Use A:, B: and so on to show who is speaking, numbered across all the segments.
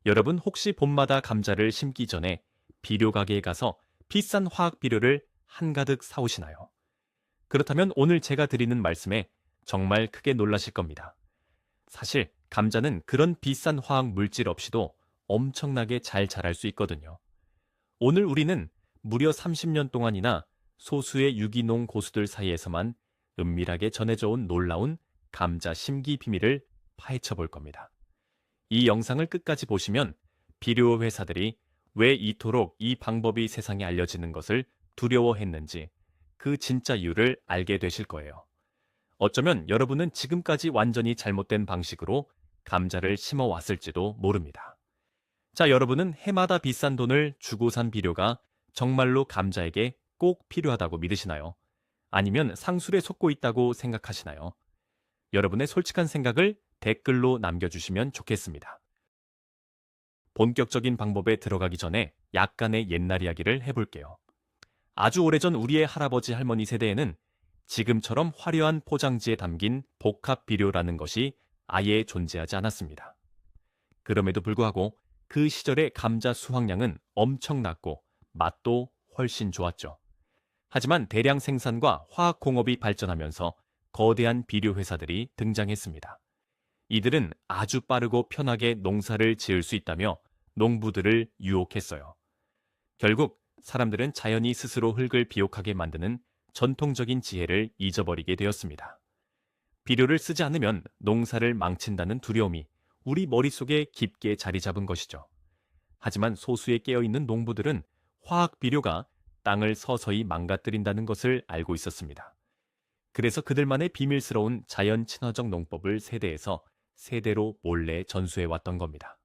A: 여러분 혹시 봄마다 감자를 심기 전에 비료 가게에 가서 비싼 화학 비료를 한가득 사오시나요? 그렇다면 오늘 제가 드리는 말씀에 정말 크게 놀라실 겁니다. 사실 감자는 그런 비싼 화학 물질 없이도 엄청나게 잘 자랄 수 있거든요. 오늘 우리는 무려 30년 동안이나 소수의 유기농 고수들 사이에서만 은밀하게 전해져 온 놀라운 감자 심기 비밀을 파헤쳐 볼 겁니다. 이 영상을 끝까지 보시면 비료 회사들이 왜 이토록 이 방법이 세상에 알려지는 것을 두려워했는지 그 진짜 이유를 알게 되실 거예요. 어쩌면 여러분은 지금까지 완전히 잘못된 방식으로 감자를 심어 왔을지도 모릅니다. 자, 여러분은 해마다 비싼 돈을 주고 산 비료가 정말로 감자에게 꼭 필요하다고 믿으시나요? 아니면 상술에 속고 있다고 생각하시나요? 여러분의 솔직한 생각을 댓글로 남겨주시면 좋겠습니다. 본격적인 방법에 들어가기 전에 약간의 옛날 이야기를 해볼게요. 아주 오래전 우리의 할아버지 할머니 세대에는 지금처럼 화려한 포장지에 담긴 복합 비료라는 것이 아예 존재하지 않았습니다. 그럼에도 불구하고 그 시절의 감자 수확량은 엄청났고 맛도 훨씬 좋았죠. 하지만 대량 생산과 화학공업이 발전하면서 거대한 비료 회사들이 등장했습니다. 이들은 아주 빠르고 편하게 농사를 지을 수 있다며 농부들을 유혹했어요. 결국 사람들은 자연이 스스로 흙을 비옥하게 만드는 전통적인 지혜를 잊어버리게 되었습니다. 비료를 쓰지 않으면 농사를 망친다는 두려움이 우리 머릿속에 깊게 자리 잡은 것이죠. 하지만 소수의 깨어있는 농부들은 화학 비료가 땅을 서서히 망가뜨린다는 것을 알고 있었습니다. 그래서 그들만의 비밀스러운 자연 친화적 농법을 세대에서 세대로 몰래 전수해 왔던 겁니다.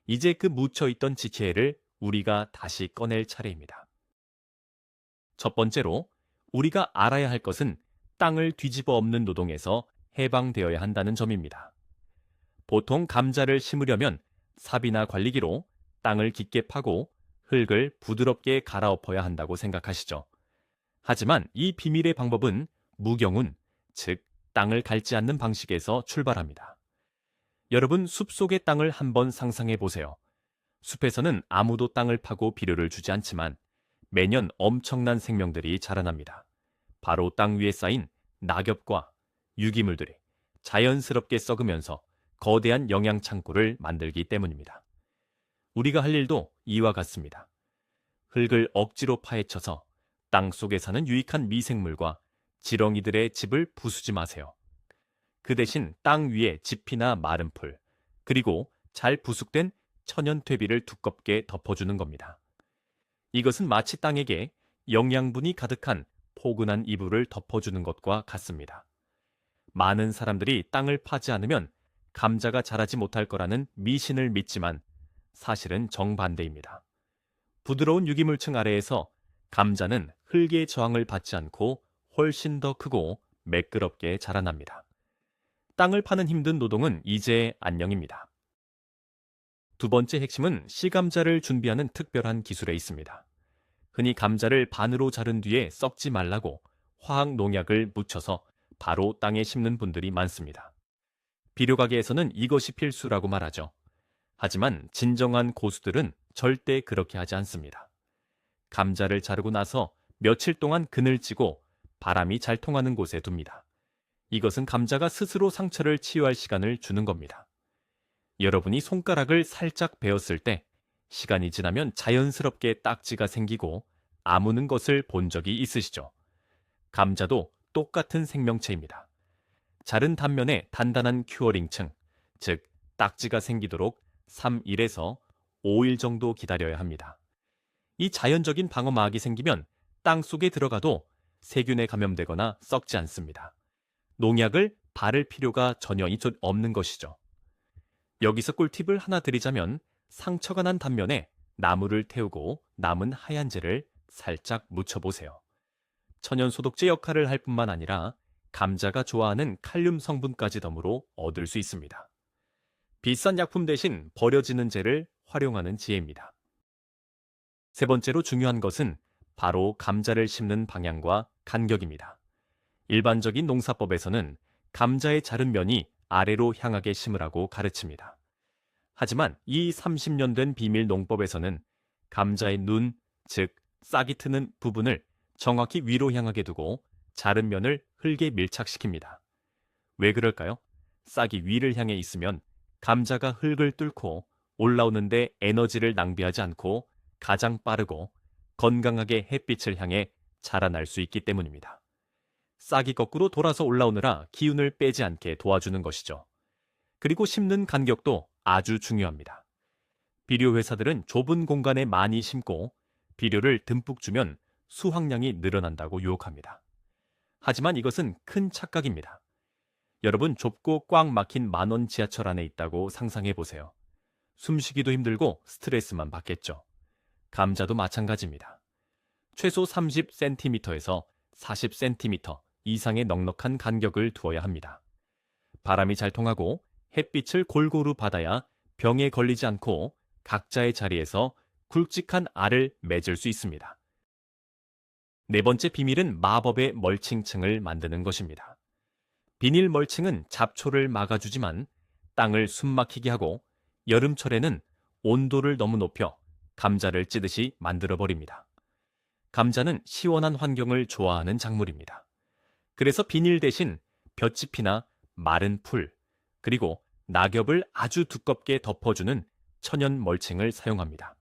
A: 이제 그 묻혀있던 지혜를 우리가 다시 꺼낼 차례입니다. 첫 번째로 우리가 알아야 할 것은 땅을 뒤집어 엎는 노동에서 해방되어야 한다는 점입니다. 보통 감자를 심으려면 삽이나 관리기로 땅을 깊게 파고 흙을 부드럽게 갈아엎어야 한다고 생각하시죠. 하지만 이 비밀의 방법은 무경운, 즉 땅을 갈지 않는 방식에서 출발합니다. 여러분 숲속의 땅을 한번 상상해 보세요. 숲에서는 아무도 땅을 파고 비료를 주지 않지만 매년 엄청난 생명들이 자라납니다. 바로 땅 위에 쌓인 낙엽과 유기물들이 자연스럽게 썩으면서 거대한 영양 창고를 만들기 때문입니다. 우리가 할 일도 이와 같습니다. 흙을 억지로 파헤쳐서 땅 속에 사는 유익한 미생물과 지렁이들의 집을 부수지 마세요. 그 대신 땅 위에 짚이나 마른 풀, 그리고 잘 부숙된 천연 퇴비를 두껍게 덮어주는 겁니다. 이것은 마치 땅에게 영양분이 가득한 포근한 이불을 덮어주는 것과 같습니다. 많은 사람들이 땅을 파지 않으면 감자가 자라지 못할 거라는 미신을 믿지만 사실은 정반대입니다. 부드러운 유기물층 아래에서 감자는 흙의 저항을 받지 않고 훨씬 더 크고 매끄럽게 자라납니다. 땅을 파는 힘든 노동은 이제 안녕입니다. 두 번째 핵심은 씨감자를 준비하는 특별한 기술에 있습니다. 흔히 감자를 반으로 자른 뒤에 썩지 말라고 화학 농약을 묻혀서 바로 땅에 심는 분들이 많습니다. 비료가게에서는 이것이 필수라고 말하죠. 하지만 진정한 고수들은 절대 그렇게 하지 않습니다. 감자를 자르고 나서 며칠 동안 그늘지고 바람이 잘 통하는 곳에 둡니다. 이것은 감자가 스스로 상처를 치유할 시간을 주는 겁니다. 여러분이 손가락을 살짝 베었을 때 시간이 지나면 자연스럽게 딱지가 생기고 아무는 것을 본 적이 있으시죠? 감자도 똑같은 생명체입니다. 자른 단면에 단단한 큐어링층, 즉 딱지가 생기도록 3일에서 5일 정도 기다려야 합니다. 이 자연적인 방어막이 생기면 땅 속에 들어가도 세균에 감염되거나 썩지 않습니다. 농약을 바를 필요가 전혀 없는 것이죠. 여기서 꿀팁을 하나 드리자면 상처가 난 단면에 나무를 태우고 남은 하얀재를 살짝 묻혀보세요. 천연 소독제 역할을 할 뿐만 아니라 감자가 좋아하는 칼륨 성분까지 덤으로 얻을 수 있습니다. 비싼 약품 대신 버려지는 재를 활용하는 지혜입니다. 세 번째로 중요한 것은 바로 감자를 심는 방향과 간격입니다. 일반적인 농사법에서는 감자의 자른 면이 아래로 향하게 심으라고 가르칩니다. 하지만 이 30년 된 비밀 농법에서는 감자의 눈, 즉 싹이 트는 부분을 정확히 위로 향하게 두고 자른 면을 흙에 밀착시킵니다. 왜 그럴까요? 싹이 위를 향해 있으면 감자가 흙을 뚫고 올라오는데 에너지를 낭비하지 않고 가장 빠르고 건강하게 햇빛을 향해 자라날 수 있기 때문입니다. 싹이 거꾸로 돌아서 올라오느라 기운을 빼지 않게 도와주는 것이죠. 그리고 심는 간격도 아주 중요합니다. 비료 회사들은 좁은 공간에 많이 심고 비료를 듬뿍 주면 수확량이 늘어난다고 유혹합니다. 하지만 이것은 큰 착각입니다. 여러분, 좁고 꽉 막힌 만원 지하철 안에 있다고 상상해 보세요. 숨쉬기도 힘들고 스트레스만 받겠죠. 감자도 마찬가지입니다. 최소 30cm에서 40cm 이상의 넉넉한 간격을 두어야 합니다. 바람이 잘 통하고 햇빛을 골고루 받아야 병에 걸리지 않고 각자의 자리에서 굵직한 알을 맺을 수 있습니다. 네 번째 비밀은 마법의 멀칭층을 만드는 것입니다. 비닐 멀칭은 잡초를 막아주지만 땅을 숨막히게 하고 여름철에는 온도를 너무 높여 감자를 찌듯이 만들어버립니다. 감자는 시원한 환경을 좋아하는 작물입니다. 그래서 비닐 대신 볏짚이나 마른 풀, 그리고 낙엽을 아주 두껍게 덮어주는 천연 멀칭을 사용합니다.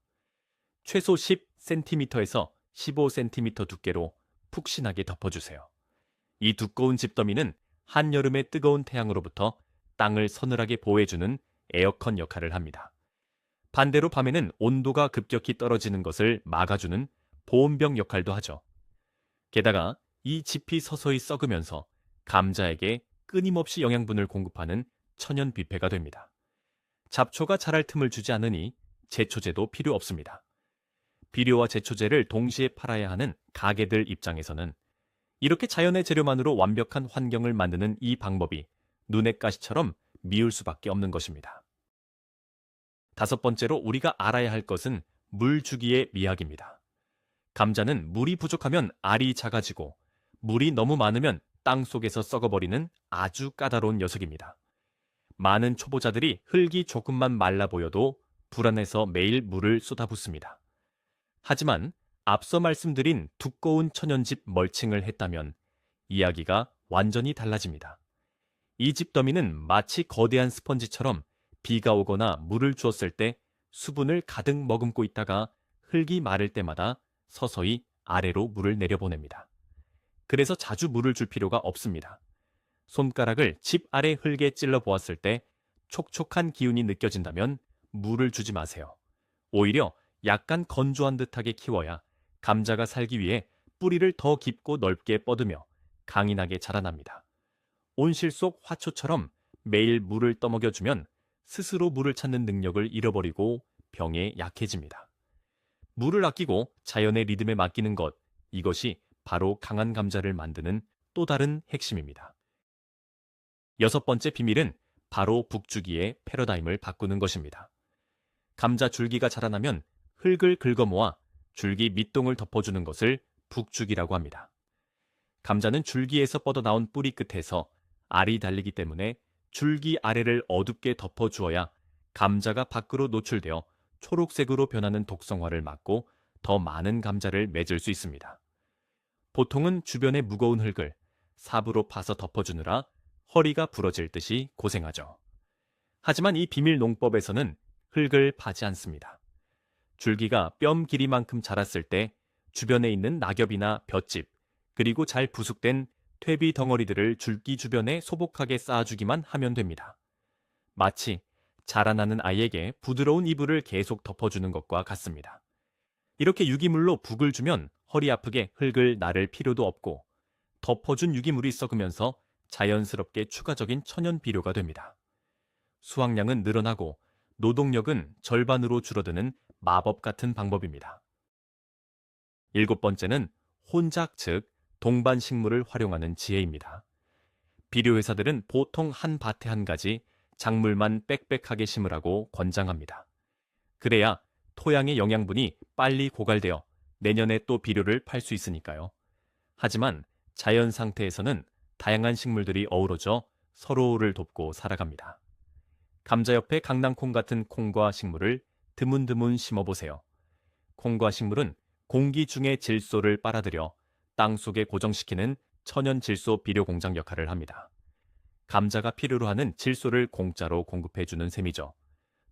A: 최소 10cm에서 15cm 두께로 푹신하게 덮어주세요. 이 두꺼운 집더미는 한여름의 뜨거운 태양으로부터 땅을 서늘하게 보호해주는 에어컨 역할을 합니다. 반대로 밤에는 온도가 급격히 떨어지는 것을 막아주는 보온병 역할도 하죠. 게다가 이 짚이 서서히 썩으면서 감자에게 끊임없이 영양분을 공급하는 천연 뷔페가 됩니다. 잡초가 자랄 틈을 주지 않으니 제초제도 필요 없습니다. 비료와 제초제를 동시에 팔아야 하는 가게들 입장에서는 이렇게 자연의 재료만으로 완벽한 환경을 만드는 이 방법이 눈의 가시처럼 미울 수밖에 없는 것입니다. 다섯 번째로 우리가 알아야 할 것은 물 주기의 미학입니다. 감자는 물이 부족하면 알이 작아지고 물이 너무 많으면 땅 속에서 썩어버리는 아주 까다로운 녀석입니다. 많은 초보자들이 흙이 조금만 말라 보여도 불안해서 매일 물을 쏟아붓습니다. 하지만 앞서 말씀드린 두꺼운 천연집 멀칭을 했다면 이야기가 완전히 달라집니다. 이 집더미는 마치 거대한 스펀지처럼 비가 오거나 물을 주었을 때 수분을 가득 머금고 있다가 흙이 마를 때마다 서서히 아래로 물을 내려보냅니다. 그래서 자주 물을 줄 필요가 없습니다. 손가락을 집 아래 흙에 찔러 보았을 때 촉촉한 기운이 느껴진다면 물을 주지 마세요. 오히려 약간 건조한 듯하게 키워야 감자가 살기 위해 뿌리를 더 깊고 넓게 뻗으며 강인하게 자라납니다. 온실 속 화초처럼 매일 물을 떠먹여주면 스스로 물을 찾는 능력을 잃어버리고 병에 약해집니다. 물을 아끼고 자연의 리듬에 맡기는 것, 이것이 바로 강한 감자를 만드는 또 다른 핵심입니다. 여섯 번째 비밀은 바로 북주기의 패러다임을 바꾸는 것입니다. 감자 줄기가 자라나면 흙을 긁어모아 줄기 밑동을 덮어주는 것을 북주기라고 합니다. 감자는 줄기에서 뻗어나온 뿌리 끝에서 알이 달리기 때문에 줄기 아래를 어둡게 덮어주어야 감자가 밖으로 노출되어 초록색으로 변하는 독성화를 막고 더 많은 감자를 맺을 수 있습니다. 보통은 주변의 무거운 흙을 삽으로 파서 덮어주느라 허리가 부러질 듯이 고생하죠. 하지만 이 비밀 농법에서는 흙을 파지 않습니다. 줄기가 뼘 길이만큼 자랐을 때 주변에 있는 낙엽이나 볏짚, 그리고 잘 부숙된 퇴비 덩어리들을 줄기 주변에 소복하게 쌓아주기만 하면 됩니다. 마치 자라나는 아이에게 부드러운 이불을 계속 덮어주는 것과 같습니다. 이렇게 유기물로 북을 주면 허리 아프게 흙을 나를 필요도 없고 덮어준 유기물이 썩으면서 자연스럽게 추가적인 천연 비료가 됩니다. 수확량은 늘어나고 노동력은 절반으로 줄어드는 마법 같은 방법입니다. 일곱 번째는 혼작, 즉 동반 식물을 활용하는 지혜입니다. 비료 회사들은 보통 한 밭에 한 가지 작물만 빽빽하게 심으라고 권장합니다. 그래야 토양의 영양분이 빨리 고갈되어 내년에 또 비료를 팔 수 있으니까요. 하지만 자연 상태에서는 다양한 식물들이 어우러져 서로를 돕고 살아갑니다. 감자 옆에 강낭콩 같은 콩과 식물을 드문드문 심어보세요. 콩과 식물은 공기 중의 질소를 빨아들여 땅 속에 고정시키는 천연 질소 비료 공장 역할을 합니다. 감자가 필요로 하는 질소를 공짜로 공급해주는 셈이죠.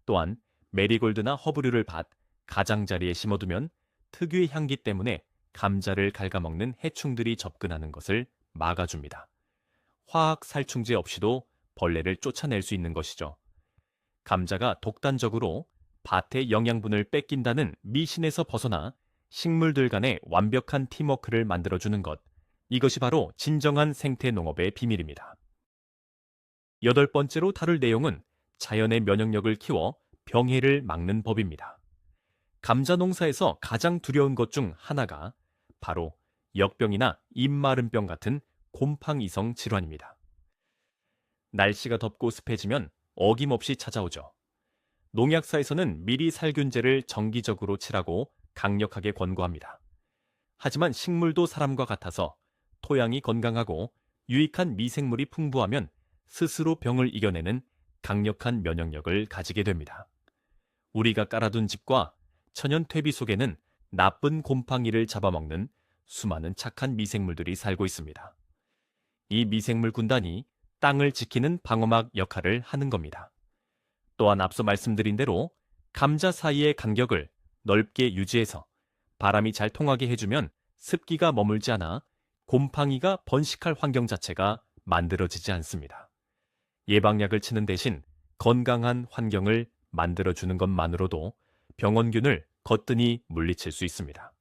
A: 또한 메리골드나 허브류를 밭, 가장자리에 심어두면 특유의 향기 때문에 감자를 갉아먹는 해충들이 접근하는 것을 막아줍니다. 화학 살충제 없이도 벌레를 쫓아낼 수 있는 것이죠. 감자가 독단적으로 밭의 영양분을 뺏긴다는 미신에서 벗어나 식물들 간의 완벽한 팀워크를 만들어주는 것, 이것이 바로 진정한 생태 농업의 비밀입니다. 여덟 번째로 다룰 내용은 자연의 면역력을 키워 병해를 막는 법입니다. 감자 농사에서 가장 두려운 것 중 하나가 바로 역병이나 입마름병 같은 곰팡이성 질환입니다. 날씨가 덥고 습해지면 어김없이 찾아오죠. 농약사에서는 미리 살균제를 정기적으로 칠하고 강력하게 권고합니다. 하지만 식물도 사람과 같아서 토양이 건강하고 유익한 미생물이 풍부하면 스스로 병을 이겨내는 강력한 면역력을 가지게 됩니다. 우리가 깔아둔 집과 천연 퇴비 속에는 나쁜 곰팡이를 잡아먹는 수많은 착한 미생물들이 살고 있습니다. 이 미생물 군단이 땅을 지키는 방어막 역할을 하는 겁니다. 또한 앞서 말씀드린 대로 감자 사이의 간격을 넓게 유지해서 바람이 잘 통하게 해주면 습기가 머물지 않아 곰팡이가 번식할 환경 자체가 만들어지지 않습니다. 예방약을 치는 대신 건강한 환경을 만들어주는 것만으로도 병원균을 거뜬히 물리칠 수 있습니다.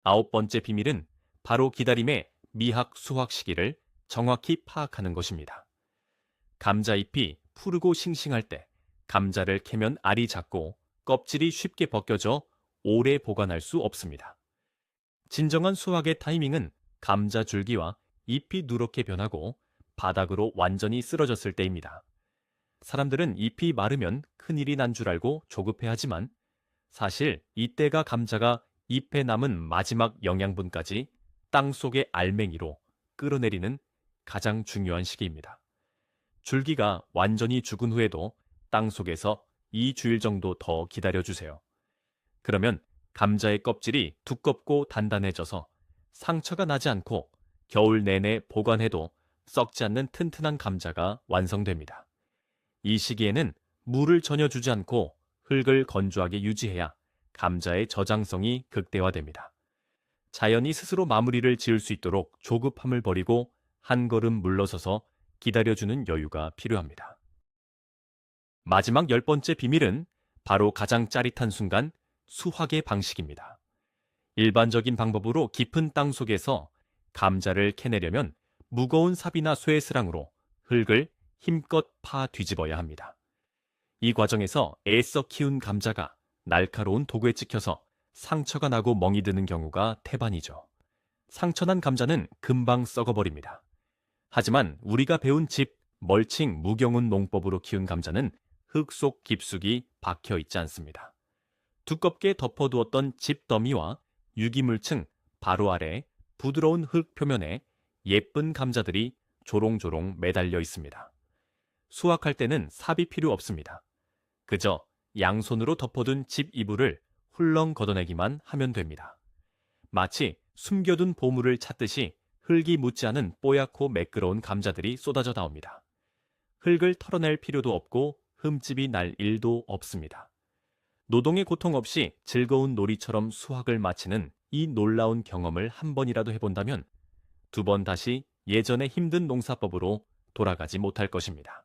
A: 아홉 번째 비밀은 바로 기다림의 미학 수확 시기를 정확히 파악하는 것입니다. 감자잎이 푸르고 싱싱할 때 감자를 캐면 알이 작고 껍질이 쉽게 벗겨져 오래 보관할 수 없습니다. 진정한 수확의 타이밍은 감자 줄기와 잎이 누렇게 변하고 바닥으로 완전히 쓰러졌을 때입니다. 사람들은 잎이 마르면 큰일이 난 줄 알고 조급해하지만 사실 이때가 감자가 잎에 남은 마지막 영양분까지 땅 속의 알맹이로 끌어내리는 가장 중요한 시기입니다. 줄기가 완전히 죽은 후에도 땅 속에서 2주일 정도 더 기다려주세요. 그러면 감자의 껍질이 두껍고 단단해져서 상처가 나지 않고 겨울 내내 보관해도 썩지 않는 튼튼한 감자가 완성됩니다. 이 시기에는 물을 전혀 주지 않고 흙을 건조하게 유지해야 감자의 저장성이 극대화됩니다. 자연이 스스로 마무리를 지을 수 있도록 조급함을 버리고 한 걸음 물러서서 기다려주는 여유가 필요합니다. 마지막 10번째 비밀은 바로 가장 짜릿한 순간 수확의 방식입니다. 일반적인 방법으로 깊은 땅 속에서 감자를 캐내려면 무거운 삽이나 쇠스랑으로 흙을 힘껏 파 뒤집어야 합니다. 이 과정에서 애써 키운 감자가 날카로운 도구에 찍혀서 상처가 나고 멍이 드는 경우가 태반이죠. 상처난 감자는 금방 썩어버립니다. 하지만 우리가 배운 집, 멀칭, 무경운 농법으로 키운 감자는 흙 속 깊숙이 박혀 있지 않습니다. 두껍게 덮어두었던 집 더미와 유기물층 바로 아래 부드러운 흙 표면에 예쁜 감자들이 조롱조롱 매달려 있습니다. 수확할 때는 삽이 필요 없습니다. 그저 양손으로 덮어둔 집 이불을 훌렁 걷어내기만 하면 됩니다. 마치 숨겨둔 보물을 찾듯이 흙이 묻지 않은 뽀얗고 매끄러운 감자들이 쏟아져 나옵니다. 흙을 털어낼 필요도 없고 흠집이 날 일도 없습니다. 노동의 고통 없이 즐거운 놀이처럼 수확을 마치는 이 놀라운 경험을 한 번이라도 해본다면 두 번 다시 예전의 힘든 농사법으로 돌아가지 못할 것입니다.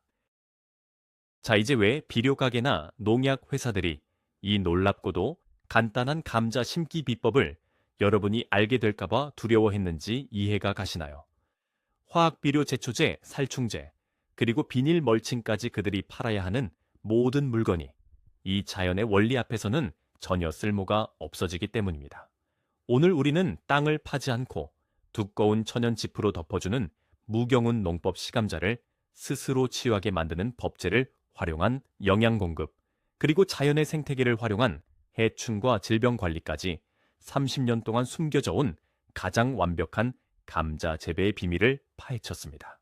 A: 자, 이제 왜 비료가게나 농약 회사들이 이 놀랍고도 간단한 감자 심기 비법을 여러분이 알게 될까봐 두려워했는지 이해가 가시나요? 화학비료 제초제, 살충제, 그리고 비닐 멀칭까지 그들이 팔아야 하는 모든 물건이 이 자연의 원리 앞에서는 전혀 쓸모가 없어지기 때문입니다. 오늘 우리는 땅을 파지 않고 두꺼운 천연 지프로 덮어주는 무경운 농법 시감자를 스스로 치유하게 만드는 법제를 활용한 영양 공급, 그리고 자연의 생태계를 활용한 해충과 질병 관리까지 30년 동안 숨겨져 온 가장 완벽한 감자 재배의 비밀을 파헤쳤습니다.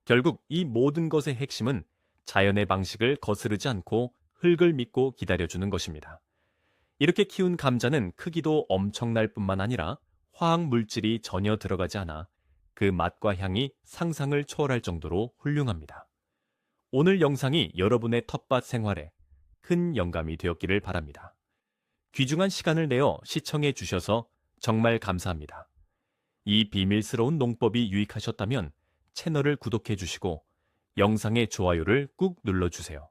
A: 결국 이 모든 것의 핵심은 자연의 방식을 거스르지 않고 흙을 믿고 기다려주는 것입니다. 이렇게 키운 감자는 크기도 엄청날 뿐만 아니라 화학 물질이 전혀 들어가지 않아 그 맛과 향이 상상을 초월할 정도로 훌륭합니다. 오늘 영상이 여러분의 텃밭 생활에 큰 영감이 되었기를 바랍니다. 귀중한 시간을 내어 시청해 주셔서 정말 감사합니다. 이 비밀스러운 농법이 유익하셨다면 채널을 구독해 주시고 영상의 좋아요를 꾹 눌러주세요.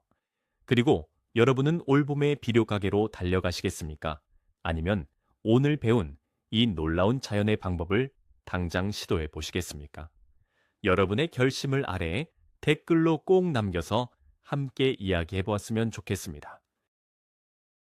A: 그리고 여러분은 올봄의 비료 가게로 달려가시겠습니까? 아니면 오늘 배운 이 놀라운 자연의 방법을 당장 시도해 보시겠습니까? 여러분의 결심을 아래에 댓글로 꼭 남겨서 함께 이야기해 보았으면 좋겠습니다.